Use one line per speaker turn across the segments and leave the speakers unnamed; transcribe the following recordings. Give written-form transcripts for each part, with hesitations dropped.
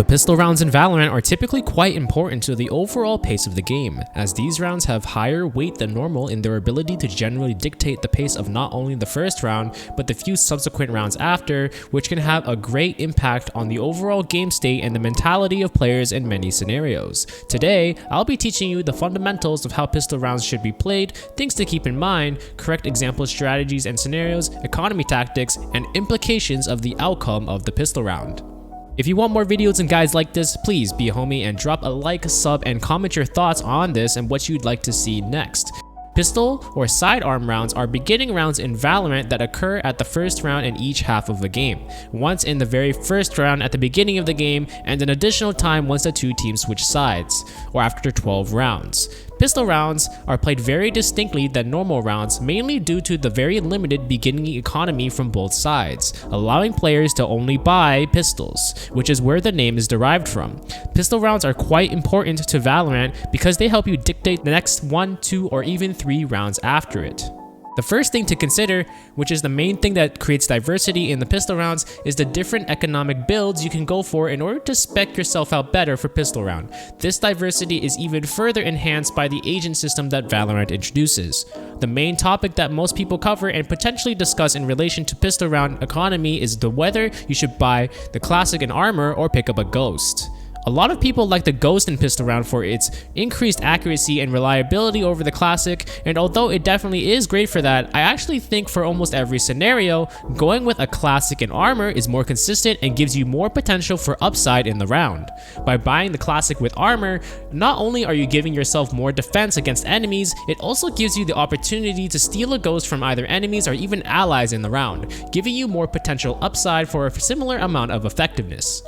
Pistol rounds in Valorant are typically quite important to the overall pace of the game, as these rounds have higher weight than normal in their ability to generally dictate the pace of not only the first round, but the few subsequent rounds after, which can have a great impact on the overall game state and the mentality of players in many scenarios. Today, I'll be teaching you the fundamentals of how pistol rounds should be played, things to keep in mind, correct example strategies and scenarios, economy tactics, and implications of the outcome of the pistol round. If you want more videos and guides like this, please be a homie and drop a like, sub, and comment your thoughts on this and what you'd like to see next. Pistol or sidearm rounds are beginning rounds in Valorant that occur at the first round in each half of a game, once in the very first round at the beginning of the game, and an additional time once the two teams switch sides, or after 12 rounds. Pistol rounds are played very distinctly than normal rounds, mainly due to the very limited beginning economy from both sides, allowing players to only buy pistols, which is where the name is derived from. Pistol rounds are quite important to Valorant because they help you dictate the next 1, 2, or even 3 rounds after it. The first thing to consider, which is the main thing that creates diversity in the pistol rounds, is the different economic builds you can go for in order to spec yourself out better for pistol round. This diversity is even further enhanced by the agent system that Valorant introduces. The main topic that most people cover and potentially discuss in relation to pistol round economy is whether you should buy the classic and armor or pick up a ghost. A lot of people like the Ghost in pistol round for its increased accuracy and reliability over the classic, and although it definitely is great for that, I actually think for almost every scenario, going with a classic and armor is more consistent and gives you more potential for upside in the round. By buying the classic with armor, not only are you giving yourself more defense against enemies, it also gives you the opportunity to steal a ghost from either enemies or even allies in the round, giving you more potential upside for a similar amount of effectiveness.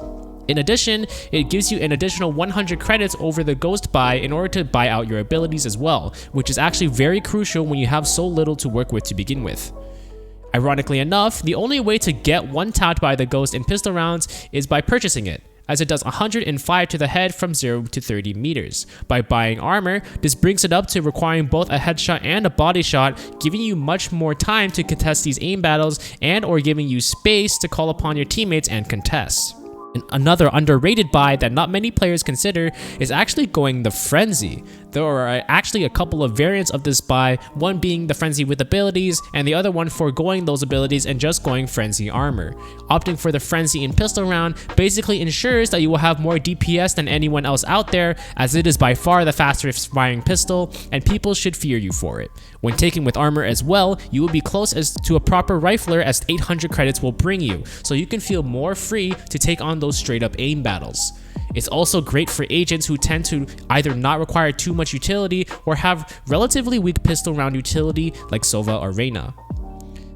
In addition, it gives you an additional 100 credits over the ghost buy in order to buy out your abilities as well, which is actually very crucial when you have so little to work with to begin with. Ironically enough, the only way to get one-tapped by the ghost in pistol rounds is by purchasing it, as it does 105 to the head from 0 to 30 meters. By buying armor, this brings it up to requiring both a headshot and a body shot, giving you much more time to contest these aim battles and or giving you space to call upon your teammates and contest. Another underrated buy that not many players consider is actually going the Frenzy. There are actually a couple of variants of this buy, one being the Frenzy with abilities, and the other one foregoing those abilities and just going Frenzy armor. Opting for the Frenzy in pistol round basically ensures that you will have more DPS than anyone else out there, as it is by far the fastest firing pistol, and people should fear you for it. When taken with armor as well, you will be close as to a proper rifler as 800 credits will bring you, so you can feel more free to take on those straight up aim battles. It's also great for agents who tend to either not require too much utility or have relatively weak pistol round utility like Sova or Reyna.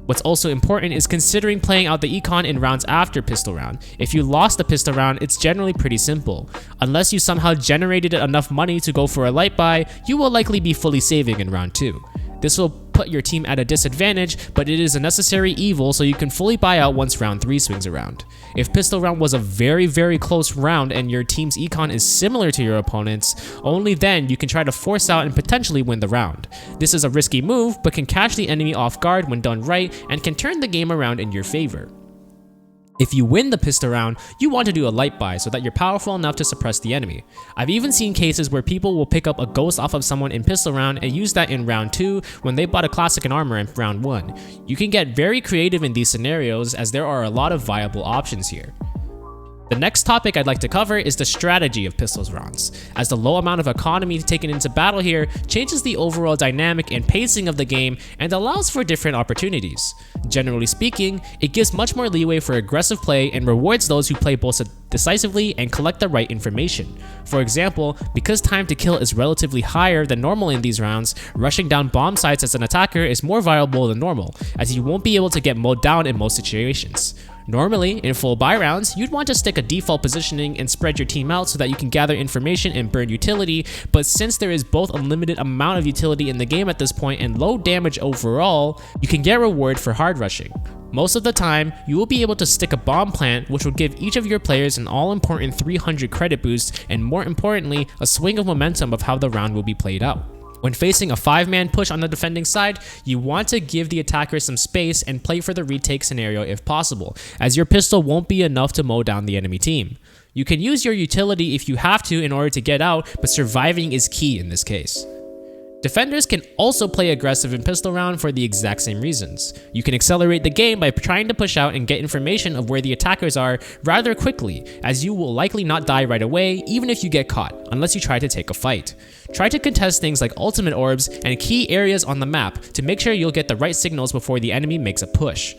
What's also important is considering playing out the econ in rounds after pistol round. If you lost the pistol round, it's generally pretty simple. Unless you somehow generated enough money to go for a light buy, you will likely be fully saving in round 2. This will put your team at a disadvantage, but it is a necessary evil so you can fully buy out once round 3 swings around. If pistol round was a very close round and your team's econ is similar to your opponent's, only then you can try to force out and potentially win the round. This is a risky move, but can catch the enemy off guard when done right and can turn the game around in your favor. If you win the pistol round, you want to do a light buy so that you're powerful enough to suppress the enemy. I've even seen cases where people will pick up a ghost off of someone in pistol round and use that in round 2 when they bought a classic and armor in round 1. You can get very creative in these scenarios as there are a lot of viable options here. The next topic I'd like to cover is the strategy of pistols rounds, as the low amount of economy taken into battle here changes the overall dynamic and pacing of the game and allows for different opportunities. Generally speaking, it gives much more leeway for aggressive play and rewards those who play both decisively and collect the right information. For example, because time to kill is relatively higher than normal in these rounds, rushing down bomb sites as an attacker is more viable than normal, as you won't be able to get mowed down in most situations. Normally, in full buy rounds, you'd want to stick a default positioning and spread your team out so that you can gather information and burn utility, but since there is both a limited amount of utility in the game at this point and low damage overall, you can get reward for hard rushing. Most of the time, you will be able to stick a bomb plant, which will give each of your players an all-important 300 credit boost and, more importantly, a swing of momentum of how the round will be played out. When facing a 5-man push on the defending side, you want to give the attacker some space and play for the retake scenario if possible, as your pistol won't be enough to mow down the enemy team. You can use your utility if you have to in order to get out, but surviving is key in this case. Defenders can also play aggressive in pistol round for the exact same reasons. You can accelerate the game by trying to push out and get information of where the attackers are rather quickly, as you will likely not die right away even if you get caught, unless you try to take a fight. Try to contest things like ultimate orbs and key areas on the map to make sure you'll get the right signals before the enemy makes a push.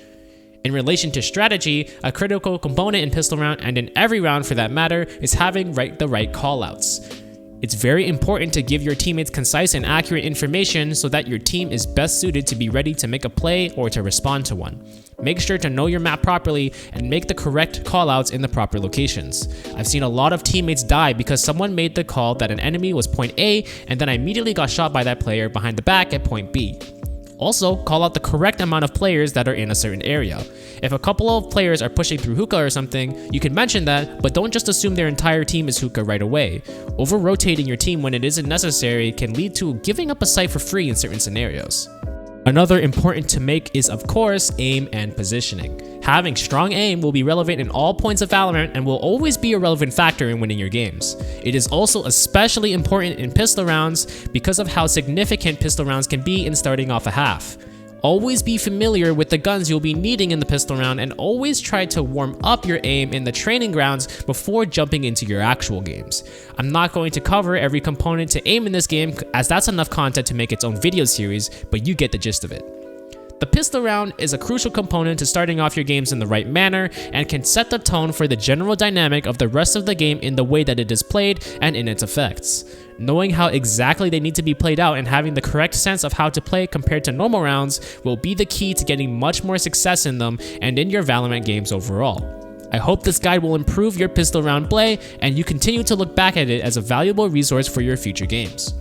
In relation to strategy, a critical component in pistol round, and in every round for that matter, is having the right callouts. It's very important to give your teammates concise and accurate information so that your team is best suited to be ready to make a play or to respond to one. Make sure to know your map properly and make the correct callouts in the proper locations. I've seen a lot of teammates die because someone made the call that an enemy was point A and then I immediately got shot by that player behind the back at point B. Also, call out the correct amount of players that are in a certain area. If a couple of players are pushing through hookah or something, you can mention that, but don't just assume their entire team is hookah right away. Over-rotating your team when it isn't necessary can lead to giving up a site for free in certain scenarios. Another important to make is, of course, aim and positioning. Having strong aim will be relevant in all points of Valorant and will always be a relevant factor in winning your games. It is also especially important in pistol rounds because of how significant pistol rounds can be in starting off a half. Always be familiar with the guns you'll be needing in the pistol round and always try to warm up your aim in the training grounds before jumping into your actual games. I'm not going to cover every component to aim in this game as that's enough content to make its own video series, but you get the gist of it. The pistol round is a crucial component to starting off your games in the right manner and can set the tone for the general dynamic of the rest of the game in the way that it is played and in its effects. Knowing how exactly they need to be played out and having the correct sense of how to play compared to normal rounds will be the key to getting much more success in them and in your Valorant games overall. I hope this guide will improve your pistol round play and you continue to look back at it as a valuable resource for your future games.